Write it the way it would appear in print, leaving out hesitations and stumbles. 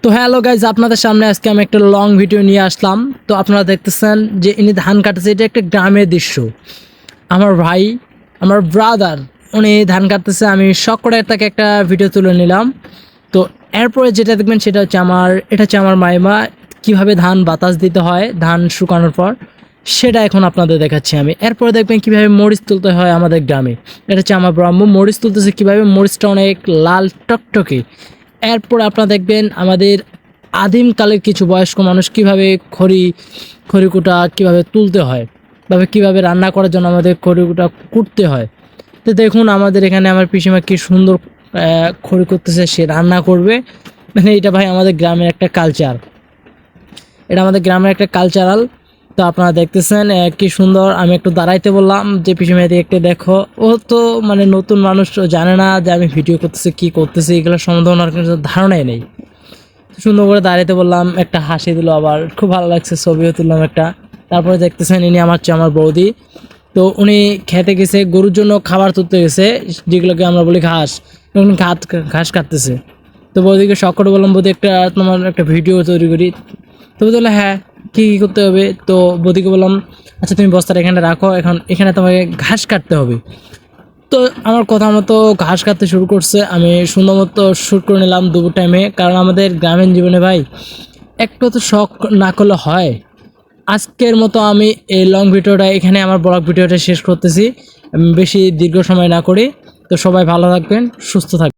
তো hello guys, আপনাদের সামনে আজকে আমি একটা লং ভিডিও নিয়ে আসলাম। তো আপনারা দেখতেছেন যে ইনি ধান কাটতেছে, এটা একটা গ্রামের দৃশ্য। আমার ভাই, আমার ব্রাদার, উনি ধান কাটতেছে, আমি শখ করে তাকে একটা ভিডিও তুলে নিলাম। তো এরপরে যেটা দেখবেন সেটা হচ্ছে এটা হচ্ছে আমার মাইমা, কিভাবে ধান বাতাস দিতে হয় ধান শুকানোর পর, সেটা এখন আপনাদের দেখাচ্ছি আমি। এরপরে দেখবেন কিভাবে মরিচ তুলতে হয় আমাদের গ্রামে। এটা হচ্ছে আমার ব্রাহ্ম, মরিচ তুলতেছে কীভাবে, মরিচটা অনেক লাল টকটকে। এরপর আপনারা দেখবেন আমাদের আদিমকালের কিছু বয়স্ক মানুষ কিভাবে খড়িকুটা কিভাবে তুলতে হয়, কিভাবে রান্না করার জন্য আমাদের খড়িকুটা কুটতে হয়। তো দেখুন আমাদের এখানে আমার পিসিমা কি সুন্দর খড়ি করতেছে, সে রান্না করবে। মানে এটা ভাই আমাদের গ্রামের একটা কালচার, এটা আমাদের গ্রামের একটা কালচারাল। তো আপনারা দেখতেছেন কি সুন্দর। আমি একটু দাঁড়াইতে বললাম যে পিসিমা দিয়ে একটু দেখো। ও তো মানে নতুন মানুষ, জানে না যে আমি ভিডিও করতেছি কি করতেছি, এগুলো সম্বন্ধে ওনার কোনো ধারণাই নেই। সুন্দর করে দাঁড়াইতে বললাম, একটা হাসি দিল, আবার খুব ভালো লাগছে, ছবিও তুললাম একটা। তারপরে দেখতেছেন ইনি আমার বৌদি। তো উনি খেতে গেছে, গরুর জন্য খাবার তুলতে গেছে, যেগুলোকে আমরা বলি ঘাস। উনি ঘাস কাটতেছে। তো বৌদিকে শখ করে বললাম, বৌদি তোমার একটা ভিডিও তৈরি করি। তো বললো হ্যাঁ, কী করতে হবে। তো বৌদিকে বললাম আচ্ছা তুমি বস্তাটা এখানে রাখো, এখন এখানে তোমাকে ঘাস কাটতে হবে। তো আমার কথা মতো ঘাস কাটতে শুরু করছে, আমি সুন্দর মতো শ্যুট করে নিলাম দুপুর টাইমে। কারণ আমাদের গ্রামীণ জীবনে ভাই একটু তো শখ না করলে হয়। আজকের মতো আমি এই লং ভিডিওটা এখানে আমার ব্লগ ভিডিওটা শেষ করতেছি, বেশি দীর্ঘ সময় না করি। তো সবাই ভালো থাকবেন, সুস্থ থাকবেন।